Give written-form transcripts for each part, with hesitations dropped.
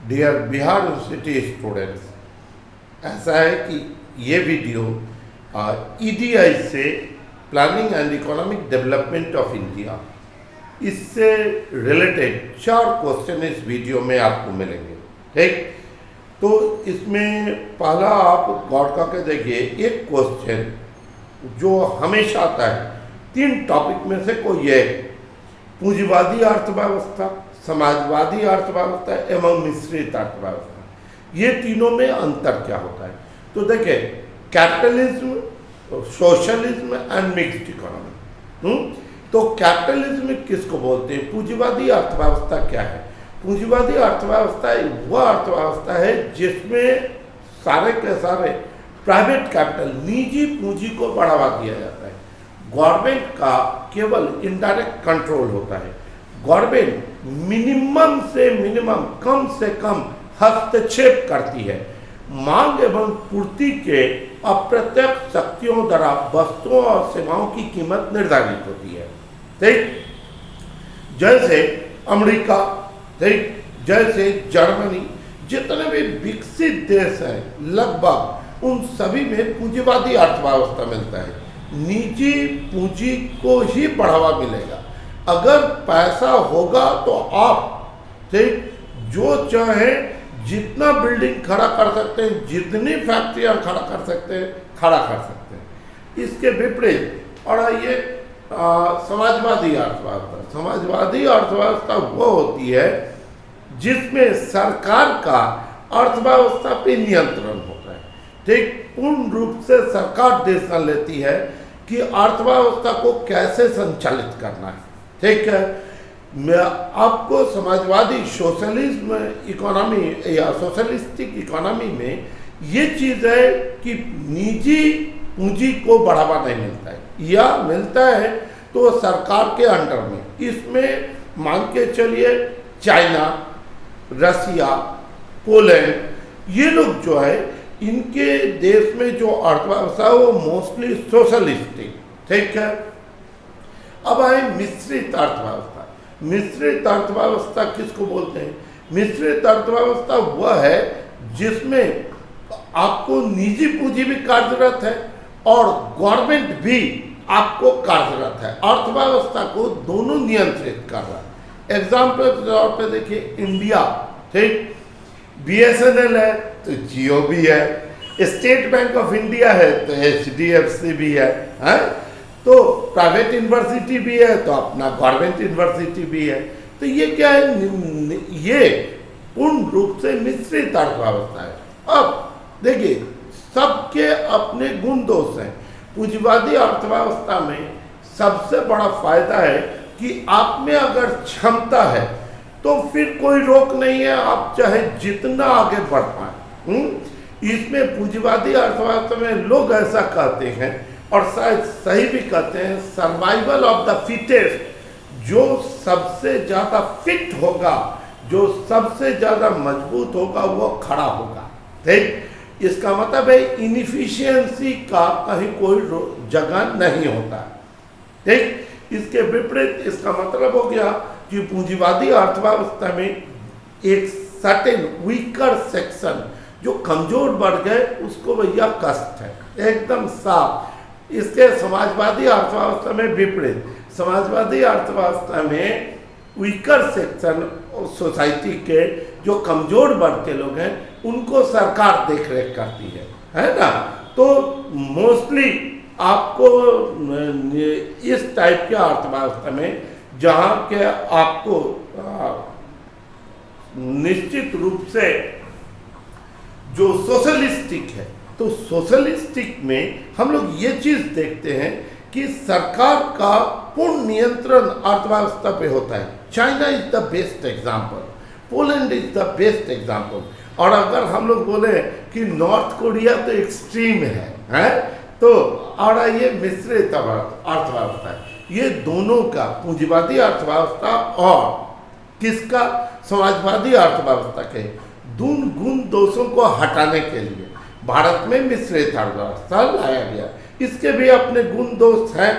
Dear Bihar university students, ऐसा है कि ये वीडियो ईडीआई से planning and economic development of India, इससे रिलेटेड 4 क्वेश्चन इस वीडियो में आपको मिलेंगे। ठीक, तो इसमें पहला आप गौर करके देखिए, एक क्वेश्चन जो हमेशा आता है 3 टॉपिक में से कोई एक, पूंजीवादी अर्थव्यवस्था, समाजवादी अर्थव्यवस्था एवं मिश्रित अर्थव्यवस्था, ये तीनों में अंतर क्या होता है। तो देखिए, capitalism, socialism and mixed economy. तो कैपिटलिज्म किसको बोलते हैं, पूंजीवादी अर्थव्यवस्था क्या है। पूंजीवादी अर्थव्यवस्था वह अर्थव्यवस्था है जिसमें सारे के सारे प्राइवेट कैपिटल, निजी पूंजी को बढ़ावा दिया जाता है। गवर्नमेंट का केवल इनडायरेक्ट कंट्रोल होता है। गवर्नमेंट मिनिमम से मिनिमम, कम से कम हस्तक्षेप करती है। मांग एवं पूर्ति के अप्रत्यक्ष शक्तियों द्वारा वस्तुओं और सेवाओं की कीमत निर्धारित होती है। ठीक, जैसे अमेरिका, ठीक, जैसे जर्मनी, जितने भी विकसित देश हैं लगभग उन सभी में पूंजीवादी अर्थव्यवस्था मिलता है। निजी पूंजी को ही बढ़ावा मिलेगा। अगर पैसा होगा तो आप, ठीक, जो चाहे जितना बिल्डिंग खड़ा कर सकते हैं, जितनी फैक्ट्रियां खड़ा कर सकते हैं, खड़ा कर सकते हैं। इसके विपरीत और ये समाजवादी अर्थव्यवस्था, समाजवादी अर्थव्यवस्था वो होती है जिसमें सरकार का अर्थव्यवस्था पे नियंत्रण होता है। ठीक, पूर्ण रूप से सरकार डिसीजन लेती है कि अर्थव्यवस्था को कैसे संचालित करना है। ठीक है, मैं आपको समाजवादी सोशलिज्म इकोनॉमी या सोशलिस्टिक इकोनॉमी में ये चीज़ है कि निजी पूंजी को बढ़ावा नहीं मिलता है, या मिलता है तो सरकार के अंडर में। इसमें मान के चलिए चाइना, रसिया, पोलैंड, ये लोग जो है इनके देश में जो अर्थव्यवस्था है वो मोस्टली सोशलिस्टिक। ठीक है, अब आए मिश्रित अर्थव्यवस्था। मिश्रित अर्थव्यवस्था किसको बोलते हैं। मिश्रित अर्थव्यवस्था वह है जिसमें आपको निजी पूंजी भी कार्यरत है और गवर्नमेंट भी आपको कार्यरत है। अर्थव्यवस्था को दोनों नियंत्रित कर रहा है। एग्जाम्पल के तौर पे देखिए, इंडिया, ठीक, BSNL है तो जियो भी है, स्टेट बैंक ऑफ इंडिया है तो HDFC भी है, तो प्राइवेट यूनिवर्सिटी भी है तो अपना गवर्नमेंट यूनिवर्सिटी भी है। तो ये क्या है, ये पूर्ण रूप से मिश्रित अर्थव्यवस्था है। अब देखिए, सबके अपने गुण दोष हैं। पूंजीवादी अर्थव्यवस्था में सबसे बड़ा फायदा है कि आप में अगर क्षमता है तो फिर कोई रोक नहीं है, आप चाहे जितना आगे बढ़ पाए। इसमें पूंजीवादी अर्थव्यवस्था में लोग ऐसा कहते हैं और शायद सही भी कहते हैं, सर्वाइवल ऑफ द फिटेस्ट। जो सबसे ज़्यादा फिट होगा, जो सबसे ज़्यादा मजबूत होगा, वो खड़ा होगा। ठीक, इसका मतलब है इनएफिशिएंसी का कहीं कोई जगह नहीं होता। ठीक, इसके विपरीत इसका मतलब हो गया कि पूंजीवादी अर्थव्यवस्था में एक सर्टेन वीकर सेक्शन, जो कमजोर बढ़ गए, उसको भैया कष्ट है, एकदम साफ। इसके समाजवादी अर्थव्यवस्था में विपरीत, समाजवादी अर्थव्यवस्था में वीकर सेक्शन सोसाइटी के जो कमजोर वर्ग के लोग हैं उनको सरकार देख रेख करती है ना। तो मोस्टली आपको इस टाइप के अर्थव्यवस्था में, जहाँ के आपको निश्चित रूप से जो सोशलिस्टिक है, तो सोशलिस्टिक में हम लोग ये चीज़ देखते हैं कि सरकार का पूर्ण नियंत्रण अर्थव्यवस्था पे होता है। China is the best example, Poland is the best example. और अगर हम लोग बोले कि नॉर्थ कोरिया तो एक्सट्रीम है, तो और ये मिश्रित अर्थव्यवस्था है। ये दोनों का, पूंजीवादी अर्थव्यवस्था और किसका, समाजवादी अर्थव्यवस्था के गुण दोषों को हटाने के लिए भारत में मिश्रित अर्थव्यवस्था लाया गया। इसके भी अपने गुण दोष हैं।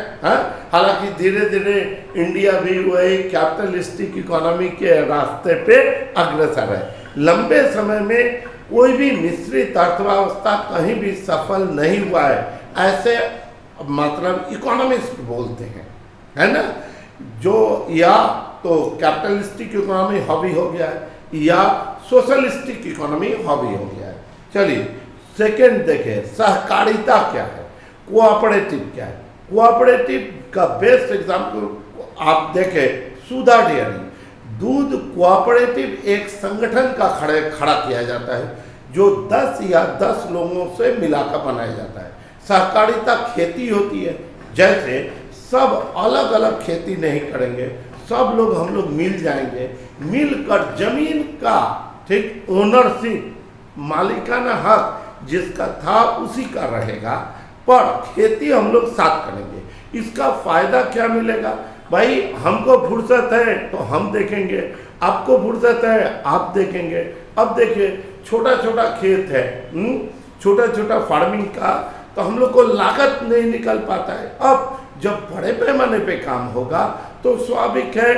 हालांकि धीरे धीरे इंडिया भी वही कैपिटलिस्टिक इकोनॉमी के रास्ते पे अग्रसर है। लंबे समय में कोई भी मिश्रित अर्थव्यवस्था कहीं भी सफल नहीं हुआ है, ऐसे मतलब इकोनॉमिस्ट बोलते हैं, है ना। जो या तो कैपिटलिस्टिक इकोनॉमी हावी हो गया है या सोशलिस्टिक इकोनॉमी हावी हो गया है। चलिए सेकंड देखें, सहकारिता क्या है, कोऑपरेटिव क्या है। कोऑपरेटिव का बेस्ट एग्जाम्पल आप देखें, सुधा डेयरी, दूध कोऑपरेटिव एक संगठन का खड़ा किया जाता है जो 10 या 10 लोगों से मिलाकर बनाया जाता है। सहकारिता खेती होती है, जैसे सब अलग अलग खेती नहीं करेंगे, सब लोग हम लोग मिल जाएंगे, मिलकर जमीन का ठीक ओनरशिप, मालिकाना हक जिसका था उसी का रहेगा, पर खेती हम लोग साथ करेंगे। इसका फायदा क्या मिलेगा भाई, हमको फुर्सत है तो हम देखेंगे, आपको फुर्सत है आप देखेंगे। अब देखिए छोटा छोटा खेत है, छोटा छोटा फार्मिंग का, तो हम लोग को लागत नहीं निकल पाता है। अब जब बड़े पैमाने पे काम होगा तो स्वाभाविक है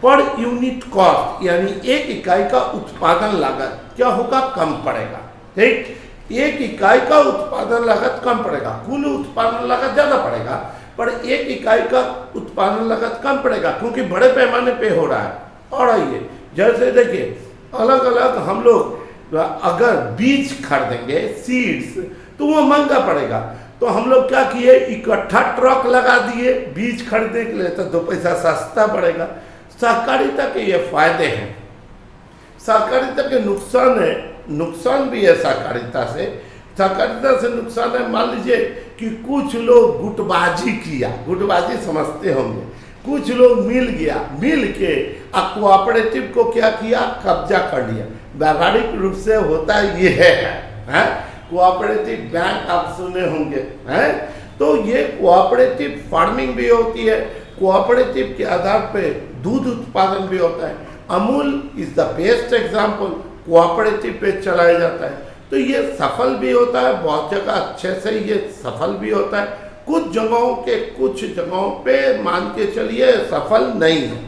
पर यूनिट कॉस्ट, यानी एक इकाई का उत्पादन लागत क्या होगा, कम पड़ेगा। ठीक, एक इकाई का उत्पादन लागत कम पड़ेगा, कुल उत्पादन लागत ज्यादा पड़ेगा, पर एक इकाई का उत्पादन लागत कम पड़ेगा क्योंकि बड़े पैमाने पे हो रहा है। और आइए जैसे देखिए अलग अलग हम लोग अगर बीज खरीदेंगे सीड्स तो वो महंगा पड़ेगा, तो हम लोग क्या किए, इकट्ठा ट्रक लगा दिए बीज खरीदने के लिए, तो 2 पैसा सस्ता पड़ेगा। सहकारिता के ये फायदे हैं। सहकारिता के नुकसान है, नुकसान भी है सहकारिता से। सहकारिता से नुकसान है, मान लीजिए कि कुछ लोग गुटबाजी किया, गुटबाजी समझते होंगे, कुछ लोग मिल के कोऑपरेटिव को क्या किया, कब्जा कर लिया। व्यावहारिक रूप से होता ये है? कोऑपरेटिव बैंक आप सुने होंगे, हैं? तो ये कोऑपरेटिव फार्मिंग भी होती है, कोऑपरेटिव के आधार पे दूध उत्पादन भी होता है। Amul is the best example, cooperative पे चलाया जाता है, तो ये सफल भी होता है, बहुत जगह अच्छे से ये सफल भी होता है। कुछ जगहों पे मान के चलिए सफल नहीं है।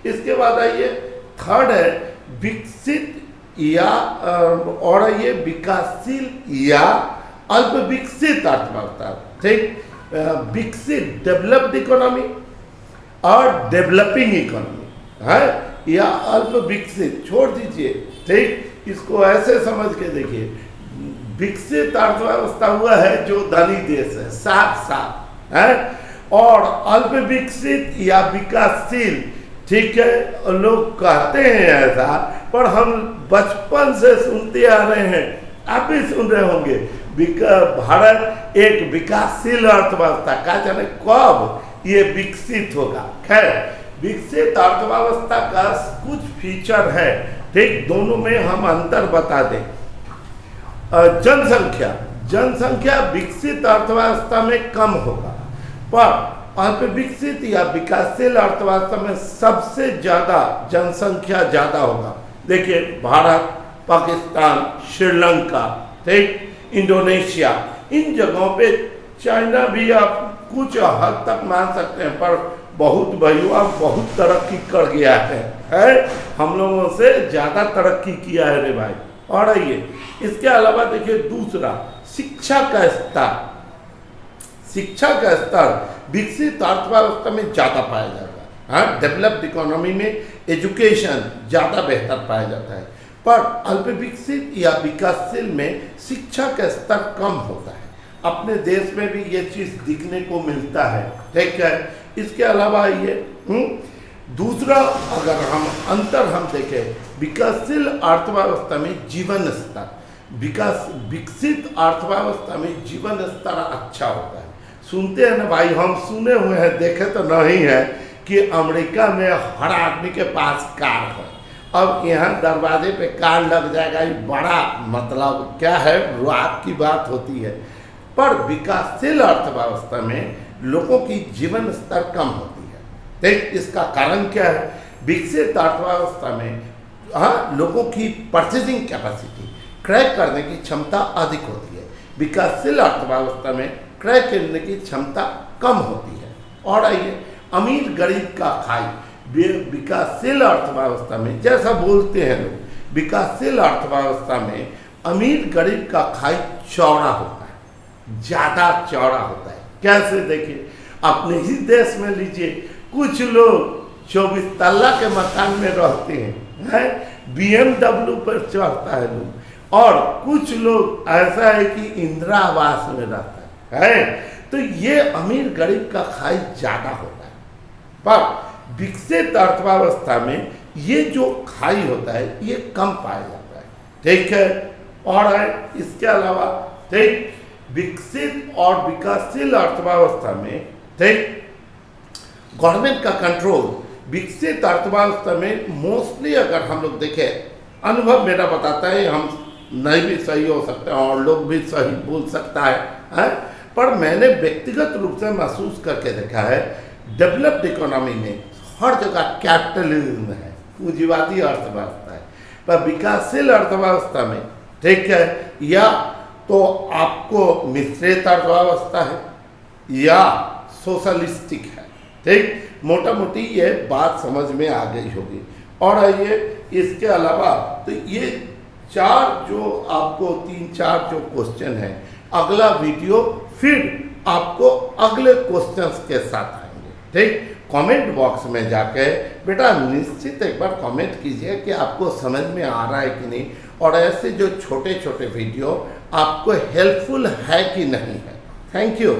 इसके बाद आइए थर्ड है विकसित या और ये विकासशील या अल्प विकसित अर्थव्यवस्था। ठीक, विकसित डेवलप्ड इकोनॉमी और डेवलपिंग इकोनॉमी है, या अल्प विकसित छोड़ दीजिए। ठीक, इसको ऐसे समझ के देखिए, विकसित अर्थव्यवस्था हुआ है जो धनी देश है, साफ है, और अल्प विकसित या विकासशील, ठीक है, लोग कहते हैं ऐसा, पर हम बचपन से सुनते आ रहे हैं, आप भी सुन रहे होंगे, भारत एक विकासशील अर्थव्यवस्था, क्या जाने कब ये विकसित होगा। खैर, विकसित अर्थव्यवस्था का कुछ फीचर है, ठीक, दोनों में हम अंतर बता दें। जनसंख्या विकसित अर्थव्यवस्था में कम होगा, पर अल्प विकसित या विकासशील अर्थव्यवस्था में सबसे ज्यादा जनसंख्या ज्यादा होगा। देखिए भारत, पाकिस्तान, श्रीलंका, ठीक, इंडोनेशिया, इन जगहों पे, चाइना भी आप कुछ हद तक मान सकते हैं, पर बहुत भैया बहुत तरक्की कर गया है, हम लोगों से ज्यादा तरक्की किया है रे भाई। और आइए इसके अलावा देखिए दूसरा, शिक्षा का स्तर विकसित अर्थव्यवस्था में ज्यादा पाया जाता है। डेवलप्ड इकोनॉमी में एजुकेशन ज्यादा बेहतर पाया जाता है, पर अल्प विकसित या विकासशील में शिक्षा का स्तर कम होता है। अपने देश में भी ये चीज दिखने को मिलता है, ठीक है। इसके अलावा ये दूसरा, अगर हम देखें, विकासशील अर्थव्यवस्था में जीवन स्तर, विकसित अर्थव्यवस्था में जीवन स्तर अच्छा होता है। सुनते हैं ना भाई, हम सुने हुए हैं, देखे तो नहीं है कि अमेरिका में हर आदमी के पास कार है। अब यहाँ दरवाजे पे कार लग जाएगा, ये बड़ा मतलब क्या है, रात की बात होती है। पर विकासशील अर्थव्यवस्था में लोगों की जीवन स्तर कम होती है। देख, इसका कारण क्या है, विकसित अर्थव्यवस्था में लोगों की परचेजिंग कैपेसिटी, क्रय करने की क्षमता अधिक होती है। विकासशील अर्थव्यवस्था में क्रय करने की क्षमता कम होती है। और आइए अमीर गरीब का खाई, विकासशील अर्थव्यवस्था में जैसा बोलते हैं लोग, विकासशील अर्थव्यवस्था में अमीर गरीब का खाई चौड़ा होता है, ज़्यादा चौड़ा होता है। कैसे देखिए, अपने ही देश में लीजिए, कुछ लोग 24 तल्ला के मकान में रहते हैं, BMW पर चढ़ता है लोग, और कुछ लोग ऐसा है कि इंदिरा आवास में रहता है। तो ये अमीर गरीब का खाई ज़्यादा होता है, पर विकसित अर्थव्यवस्था में ये जो खाई होता है ये कम पाया जाता है। ठीक है, और है इसके अलावा, ठीक, विकसित और विकासशील अर्थव्यवस्था में, ठीक, गवर्नमेंट का कंट्रोल विकसित अर्थव्यवस्था में मोस्टली, अगर हम लोग देखें, अनुभव मेरा बताता है, हम नहीं भी सही हो सकते हैं और लोग भी सही बोल सकता है, पर मैंने व्यक्तिगत रूप से महसूस करके देखा है, डेवलप्ड इकोनॉमी में हर जगह कैपिटलिज्म है, पूंजीवादी अर्थव्यवस्था है, पर विकासशील अर्थव्यवस्था में, ठीक है, या तो आपको मिश्रित अर्थव्यवस्था है या सोशलिस्टिक है। ठीक, मोटा मोटी ये बात समझ में आ गई होगी। और आइए इसके अलावा, तो ये तीन चार जो क्वेश्चन है, अगला वीडियो फिर आपको अगले क्वेश्चंस के साथ आएंगे। ठीक, कमेंट बॉक्स में जाके बेटा निश्चित एक बार कमेंट कीजिए कि आपको समझ में आ रहा है कि नहीं, और ऐसे जो छोटे छोटे वीडियो आपको हेल्पफुल है कि नहीं है। Thank you.